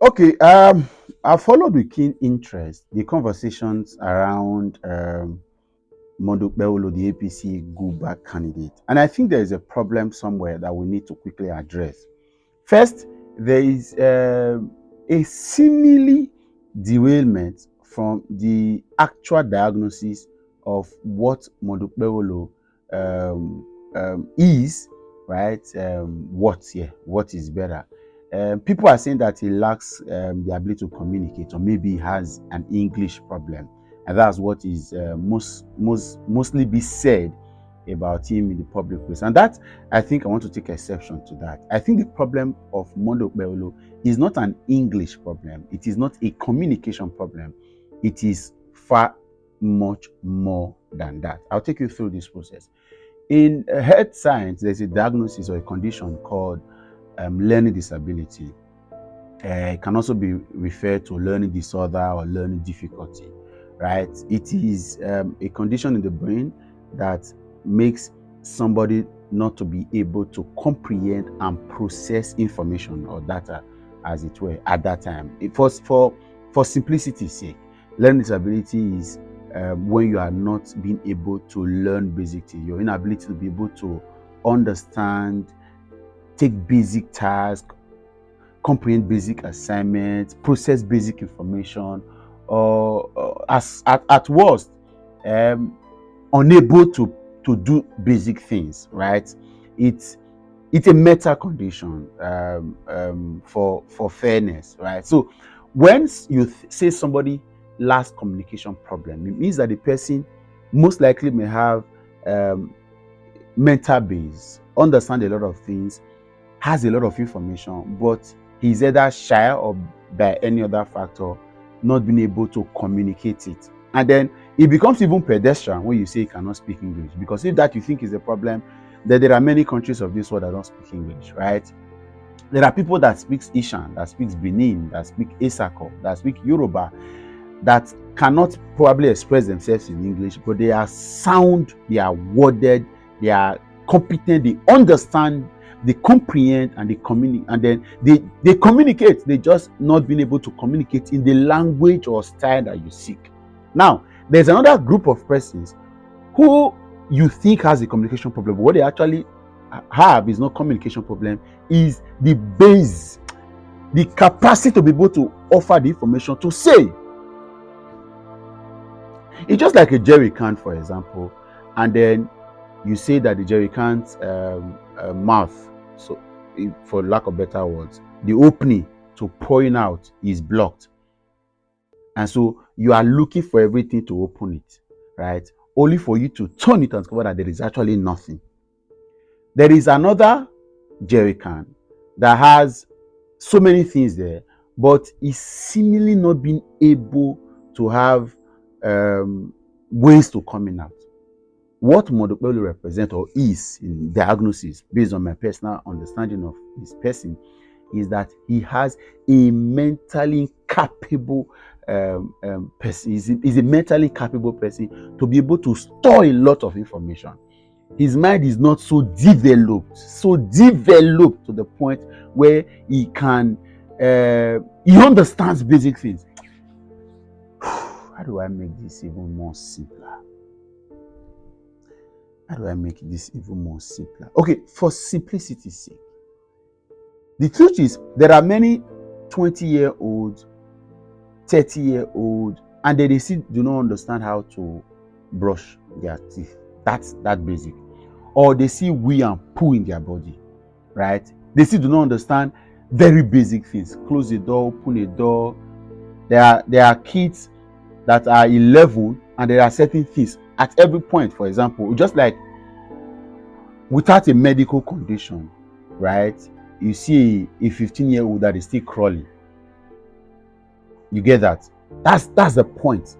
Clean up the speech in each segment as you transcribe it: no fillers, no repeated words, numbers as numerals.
Okay, I followed with keen interest the conversations around Monday Okpebholo, the APC go back candidate, and I think there is a problem somewhere that we need to quickly address. First, there is a seemingly derailment from the actual diagnosis of what Monday Okpebholo is, right? What is better? People are saying that he lacks the ability to communicate, or maybe he has an English problem, and that's what is mostly be said about him in the public place. And that, I think, I want to take exception to that. I think the problem of Monday Okpebholo is not an English problem. It is not a communication problem. It is far much more than that. I'll take you through this process. In health science, there's a diagnosis or a condition called learning disability. It can also be referred to learning disorder or learning difficulty, right? It is a condition in the brain that makes somebody not to be able to comprehend and process information or data, as it were, at that time. For simplicity's sake, learning disability is when you are not being able to learn basic things, your inability to be able to understand, take basic tasks, comprehend basic assignments, process basic information, or at worst, um, unable to do basic things. Right? It's it's a meta condition for fairness. Right? So, when you say somebody lacks communication problem, it means that the person most likely may have um, mental base, understand a lot of things, has a lot of information, but he's either shy or by any other factor not being able to communicate it. And then it becomes even pedestrian when you say he cannot speak English. Because if that you think is a problem, then there are many countries of this world that don't speak English, right? There are people that speak Ishan, that speaks Benin, that speak Esako, that speak Yoruba, that cannot probably express themselves in English, but they are sound, they are worded, they are competent, they understand, they comprehend, and they communicate, and then they communicate. They just not being able to communicate in the language or style that you seek. Now, there's another group of persons who you think has a communication problem, but what they actually have is not communication problem, is the base, the capacity to be able to offer the information to say. It's just like a jerry can, for example, and then you say that the jerry can's mouth, so for lack of better words, the opening to pouring out is blocked, and so you are looking for everything to open it, right? Only for you to turn it and discover that there is actually nothing. There is another jerry can that has so many things there, but is seemingly not being able to have ways to coming out. What Monday Okpebholo represents or is in diagnosis, based on my personal understanding of this person, is that he has a mentally capable person. Is a mentally capable person to be able to store a lot of information. His mind is not so developed to the point where he can he understands basic things. How do I make this even more simpler? How do I make this even more simpler? Okay, for simplicity's sake, the truth is there are many 20-year-olds, 30-year-olds, and they still do not understand how to brush their teeth. That's that basic. Or they see wee and poo in their body, right? They still do not understand very basic things. Close the door, open the door. There are kids that are 11 and there are certain things at every point. For example, just like without a medical condition, right? You see a 15-year-old that is still crawling. You get that? That's the point.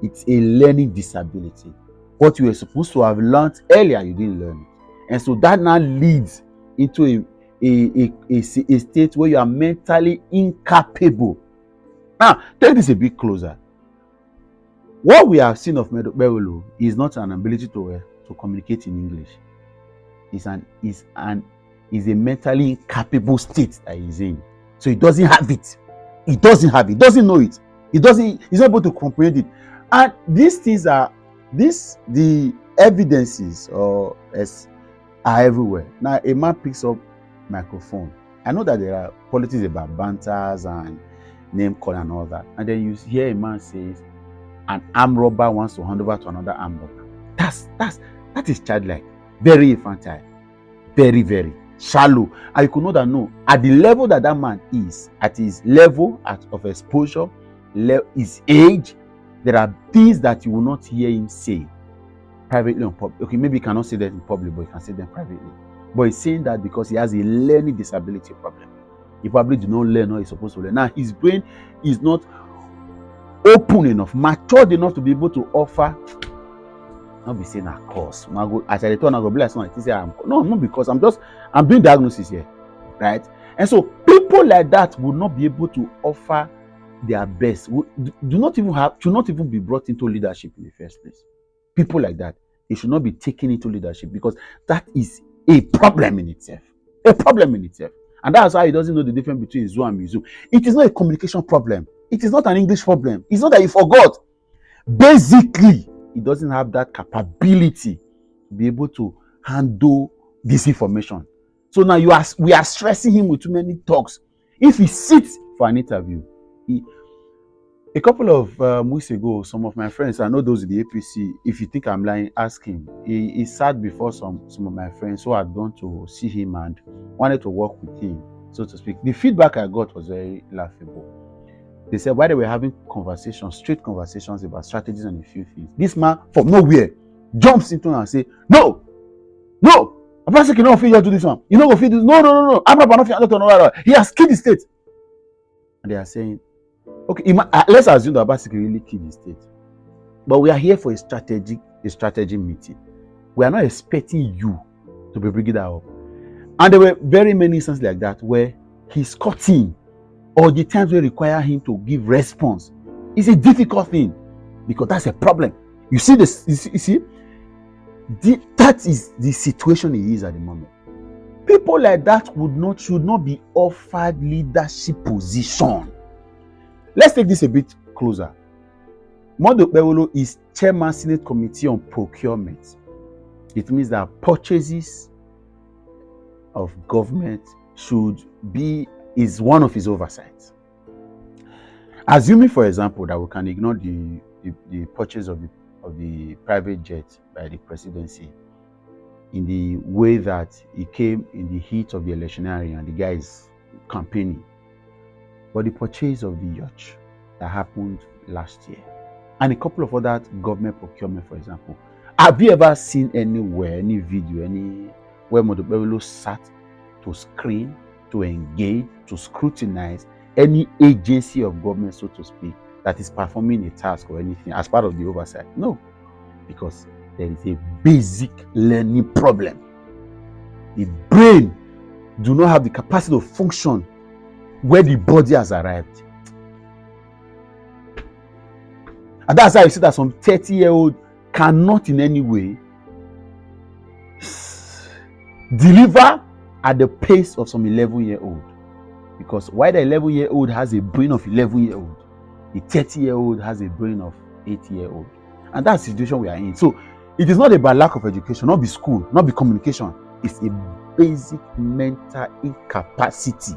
It's a learning disability. What you were supposed to have learned earlier, you didn't learn it. And so that now leads into a state where you are mentally incapable. Now, take this a bit closer. What we have seen of Monday Okpebholo is not an ability to communicate in English. Is a mentally incapable state that he's in. So he doesn't have it. He doesn't have it, doesn't know it. He's not able to comprehend it. And these things are the evidences are everywhere. Now a man picks up microphone. I know that there are politics about banters and name call and all that. And then you hear a man says an armed robber wants to hand over to another armed robber. That is childlike, very infantile, very, very shallow. And you could know that no, at the level that man is, at his level of exposure, his age, there are things that you will not hear him say privately on public. Okay, maybe he cannot say that in public, but he can say them privately. But he's saying that because he has a learning disability problem. He probably did not learn what he's supposed to learn. Now his brain is not open enough, matured enough to be able to offer. Not be saying a course. As I return, I go be like someone say no, not because I'm doing diagnosis here, right? And so people like that would not be able to offer their best. Should not even be brought into leadership in the first place. People like that, they should not be taken into leadership because that is a problem in itself. A problem in itself. And that's why he doesn't know the difference between Zoo and Mizu. It is not a communication problem. It is not an English problem. It's not that he forgot. Basically, he doesn't have that capability to be able to handle this information. So now we are stressing him with too many talks. If he sits for an interview, a couple of weeks ago, some of my friends, I know those in the APC, if you think I'm lying, ask him. He sat before some of my friends who had gone to see him and wanted to work with him, so to speak. The feedback I got was very laughable. They said while they were having straight conversations about strategies and a few things, this man from nowhere jumps into and say, no, Abaseki cannot fit to do this one. You know, fit this. No. I'm not fit. He has killed the state. And they are saying, okay, let's assume that Abaseki really killed the state. But we are here for a strategy meeting. We are not expecting you to be bringing that up. And there were very many instances like that where he's cutting, or the times we require him to give response. It's a difficult thing because that's a problem. You see this? You see? That is the situation he is at the moment. People like that should not be offered leadership position. Let's take this a bit closer. Monday Okpebholo is Chairman Senate Committee on Procurement. It means that purchases of government is one of his oversights. Assuming, for example, that we can ignore the purchase of the private jet by the presidency in the way that it came in the heat of the electioneering and the guy is campaigning, but the purchase of the yacht that happened last year and a couple of other government procurement, for example, have you ever seen anywhere, any video, where Monday Okpebholo sat to screen, to engage, to scrutinize any agency of government, so to speak, that is performing a task or anything as part of the oversight? No, because there is a basic learning problem. The brain do not have the capacity to function where the body has arrived. And that's why you see that some 30-year-old cannot in any way deliver at the pace of some 11-year-old. Because while the 11-year-old has a brain of 11-year-old, the 30-year-old has a brain of 80-year-old. And that's the situation we are in. So it is not about lack of education, not be school, not be communication. It's a basic mental incapacity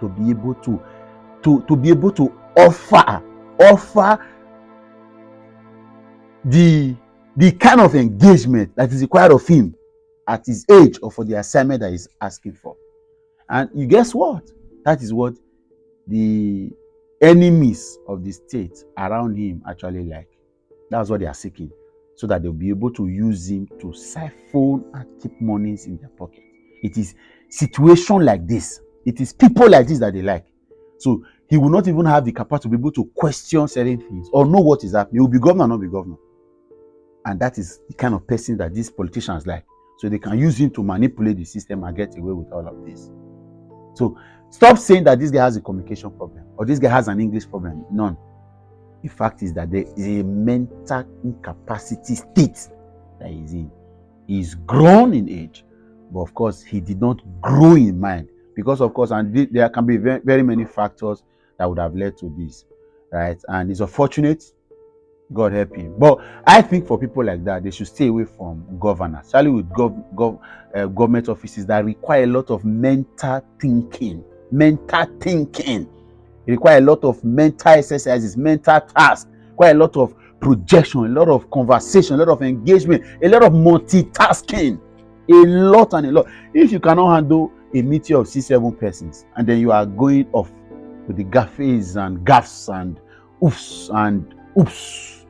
to be able to offer the kind of engagement that is required of him at his age or for the assignment that he's asking for. And you guess what? That is what the enemies of the state around him actually like. That's what they are seeking, so that they'll be able to use him to siphon and keep monies in their pocket. It is situation like this. It is people like this that they like. So he will not even have the capacity to be able to question certain things or know what is happening. He will be governor or not be governor. And that is the kind of person that these politicians like. So they can use him to manipulate the system and get away with all of this. So stop saying that this guy has a communication problem or this guy has an English problem. None. The fact is that there is a mental incapacity state that he's in. He's grown in age, but of course, he did not grow in mind. Because of course, and there can be very, very many factors that would have led to this, right? And it's unfortunate. God help him. But I think for people like that, they should stay away from governors, especially with government offices that require a lot of mental thinking. Mental thinking. It requires a lot of mental exercises, mental tasks, quite a lot of projection, a lot of conversation, a lot of engagement, a lot of multitasking, a lot and a lot. If you cannot handle a meeting of 6-7 persons, and then you are going off with the gaffes and gaffs and oofs and oops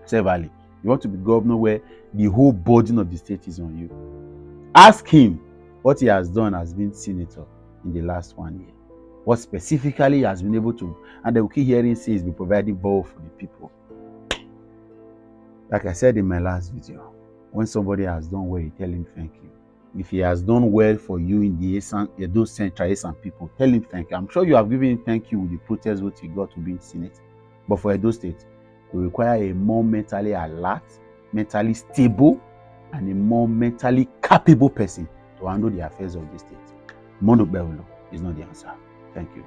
severally, you want to be governor where the whole burden of the state is on you. Ask him what he has done as being senator in the last 1 year. What specifically he has been able to, and they will keep hearing say he's been providing borrow for the people. Like I said in my last video, when somebody has done well, you tell him thank you. If he has done well for you in the Edo Central Esan people, tell him thank you. I'm sure you have given him thank you with the protest vote he got to be in Senate. But for Edo State, we require a more mentally alert, mentally stable, and a more mentally capable person to handle the affairs of the state. Monday Okpebholo is not the answer. Thank you.